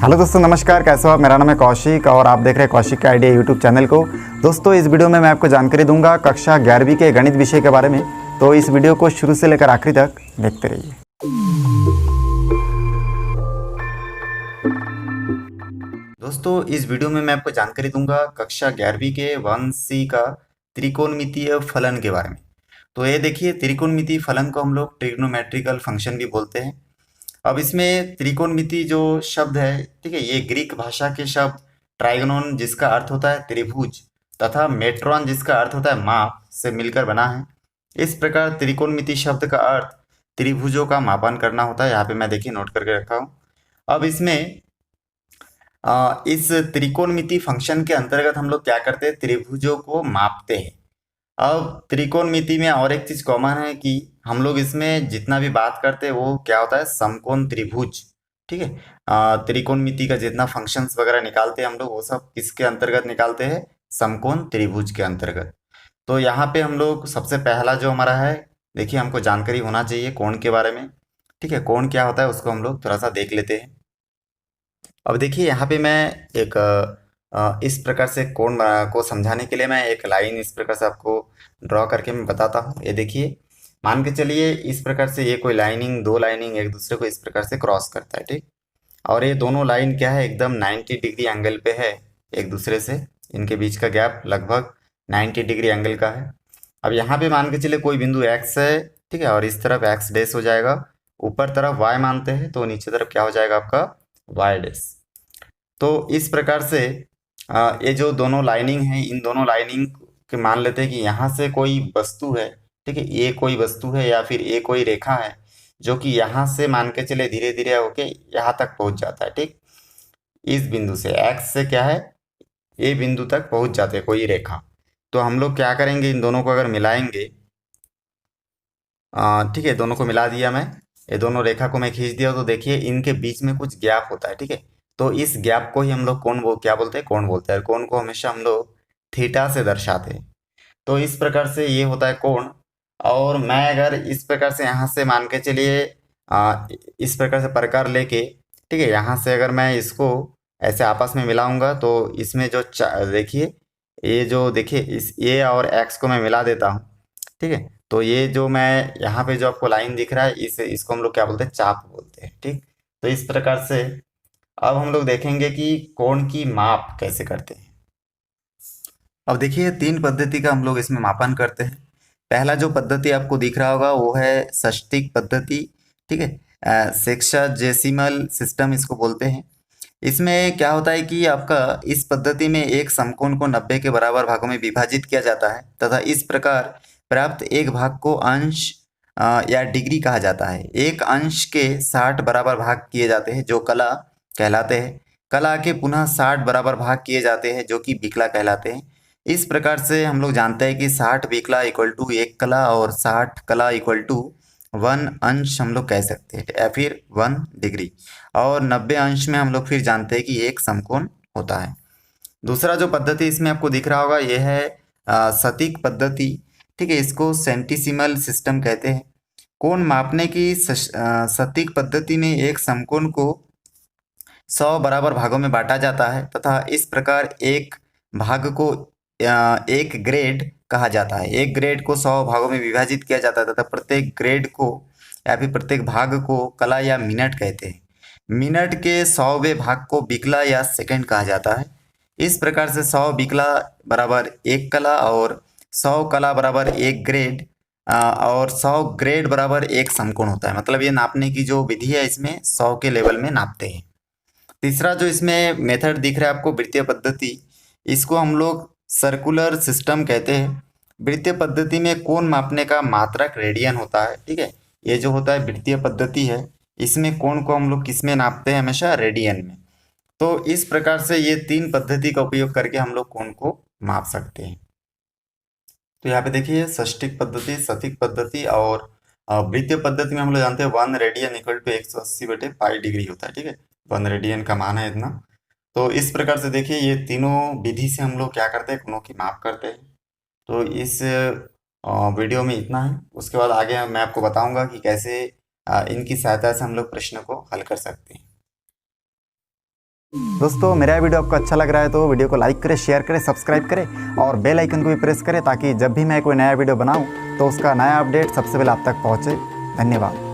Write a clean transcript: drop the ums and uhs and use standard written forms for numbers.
Hello दोस्तों, नमस्कार। कैसे हो आप? मेरा नाम है कौशिक और आप देख रहे हैं कौशिक का आइडिया यूट्यूब चैनल को। दोस्तों, इस वीडियो में मैं आपको जानकारी दूंगा कक्षा 11वीं के गणित विषय के बारे में। तो इस वीडियो को शुरू से लेकर आखिरी तक देखते रहिए। दोस्तों, इस वीडियो में मैं आपको जानकारी दूंगा कक्षा 11वीं के 1C का त्रिकोणमितीय फलन के बारे में। तो ये देखिए, त्रिकोणमितीय फलन को हम लोग ट्रिग्नोमेट्रिकल फंक्शन भी बोलते हैं। अब इसमें त्रिकोणमिति जो शब्द है, ठीक है, ये ग्रीक भाषा के शब्द ट्राइगोनोन जिसका अर्थ होता है त्रिभुज तथा मेट्रॉन जिसका अर्थ होता है माप से मिलकर बना है। इस प्रकार त्रिकोणमिति शब्द का अर्थ त्रिभुजों का मापन करना होता है। यहाँ पे मैं देखिए नोट करके रखा हूँ। अब इसमें इस त्रिकोणमिति फंक्शन के अंतर्गत हम लोग क्या करते हैं, त्रिभुजों को मापते हैं। अब त्रिकोणमिति में और एक चीज कॉमन है कि हम लोग इसमें जितना भी बात करते हैं वो क्या होता है, समकोण त्रिभुज। ठीक है, त्रिकोणमिति का जितना फंक्शंस वगैरह निकालते हैं हम लोग वो सब किसके अंतर्गत निकालते हैं, समकोण त्रिभुज के अंतर्गत। तो यहाँ पे हम लोग सबसे पहला जो हमारा है, देखिए हमको जानकारी होना चाहिए कोण के बारे में। ठीक है, कोण क्या होता है उसको हम लोग थोड़ा सा देख लेते हैं। अब देखिए यहाँ पे मैं एक इस प्रकार से कोण को समझाने के लिए मैं एक लाइन इस प्रकार से आपको ड्रॉ करके मैं बताता हूँ। ये देखिए, मान के चलिए इस प्रकार से ये कोई लाइनिंग, दो लाइनिंग एक दूसरे को इस प्रकार से क्रॉस करता है। ठीक, और ये दोनों लाइन क्या है, एकदम 90 डिग्री एंगल पे है एक दूसरे से। इनके बीच का गैप लगभग 90 डिग्री एंगल का है। अब यहाँ पे मान के चलिए कोई बिंदु x है, ठीक है, और इस तरफ x डैश हो जाएगा। ऊपर तरफ y मानते हैं तो नीचे तरफ क्या हो जाएगा आपका y डैश। तो इस प्रकार से ये जो दोनों लाइनिंग है, इन दोनों लाइनिंग के मान लेते हैं कि यहाँ से कोई वस्तु है। ठीक है, ये कोई वस्तु है या फिर ये कोई रेखा है जो कि यहाँ से मान के चले धीरे धीरे होके यहाँ तक पहुँच जाता है। ठीक, इस बिंदु से x से क्या है, ये बिंदु तक पहुँच जाते हैं कोई रेखा। तो हम लोग क्या करेंगे, इन दोनों को अगर मिलाएंगे, ठीक है, दोनों को मिला दिया मैं, ये दोनों रेखा को मैं खींच दिया तो देखिए इनके बीच में कुछ गैप होता है। ठीक है, तो इस गैप को ही हम लोग क्या बोलते हैं, कोण बोलते हैं। कोण को हमेशा हम लोग थीटा से दर्शाते हैं। तो इस प्रकार से ये होता है कोण। और मैं अगर इस प्रकार से यहाँ से मान के चलिए इस प्रकार से प्रकार लेके, ठीक है, यहाँ से अगर मैं इसको ऐसे आपस में मिलाऊंगा तो इसमें जो देखिए, ये जो देखिए इस ए और एक्स को मैं मिला देता हूँ। ठीक है, तो ये जो मैं यहाँ पे जो आपको लाइन दिख रहा है, इसको हम लोग क्या बोलते हैं, चाप बोलते हैं। ठीक, तो इस प्रकार से अब हम लोग देखेंगे कि कोण की माप कैसे करते हैं। अब देखिए, तीन पद्धति का हम लोग इसमें मापन करते हैं। पहला जो पद्धति आपको दिख रहा होगा वो है षष्टिक पद्धति। ठीक है, सेक्साजेसिमल सिस्टम इसको बोलते हैं। इसमें क्या होता है कि आपका इस पद्धति में एक समकोण को 90 के बराबर भागों में विभाजित किया जाता है तथा इस प्रकार प्राप्त एक भाग को अंश या डिग्री कहा जाता है। एक अंश के 60 बराबर भाग किए जाते हैं जो कला कहलाते हैं। कला के पुनः 60 बराबर भाग किए जाते हैं जो कि विकला कहलाते हैं। इस प्रकार से हम लोग जानते हैं कि 60 विकला इक्वल टू एक कला और 60 कला इक्वल टू 1 अंश हम लोग कह सकते हैं या फिर 1 डिग्री। और 90 अंश में हम लोग फिर जानते हैं कि एक समकोण होता है। दूसरा जो पद्धति इसमें आपको दिख रहा होगा ये है सटीक पद्धति। ठीक है, इसको सेंटिसिमल सिस्टम कहते हैं। कोण मापने की सटीक पद्धति में एक समकोण को 100 बराबर भागों में बांटा जाता है तथा इस प्रकार एक भाग को एक ग्रेड कहा जाता है। एक ग्रेड को 100 भागों में विभाजित किया जाता है तथा प्रत्येक ग्रेड को या फिर प्रत्येक भाग को कला या मिनट कहते हैं। मिनट के 100वें भाग को विकला या सेकंड कहा जाता है। इस प्रकार से 100 विकला बराबर एक कला और 100 कला बराबर एक ग्रेड और 100 ग्रेड बराबर एक समकोण होता है। मतलब ये नापने की जो विधि है इसमें 100 के लेवल में नापते हैं। तीसरा जो इसमें मेथड दिख रहा है आपको, वृत्तीय पद्धति, इसको हम लोग सर्कुलर सिस्टम कहते हैं। वृत्तीय पद्धति में कोण मापने का मात्रक रेडियन होता है। ठीक है, ये जो होता है वृत्तीय पद्धति है, इसमें कोण को हम लोग किस में नापते हैं, हमेशा रेडियन में। तो इस प्रकार से ये तीन पद्धति का उपयोग करके हम लोग कोण को माप सकते हैं। तो यहाँ पे देखिए, षष्टिक पद्धति, सटीक पद्धति और वृत्तीय पद्धति में हम लोग जानते हैं 1 रेडियन इक्वल टू 180/π डिग्री होता है। ठीक है, 1 रेडियन का मान है इतना। तो इस प्रकार से देखिए, ये तीनों विधि से हम लोग क्या करते हैं, कोणों की माप करते हैं। तो इस वीडियो में इतना है। उसके बाद आगे मैं आपको बताऊंगा कि कैसे इनकी सहायता से हम लोग प्रश्न को हल कर सकते हैं। दोस्तों मेरा वीडियो आपको अच्छा लग रहा है तो वीडियो को लाइक करें, शेयर करें, सब्सक्राइब करें और बेल आइकन को भी प्रेस करें ताकि जब भी मैं कोई नया वीडियो बनाऊं तो उसका नया अपडेट सबसे पहले आप तक पहुंचे। धन्यवाद।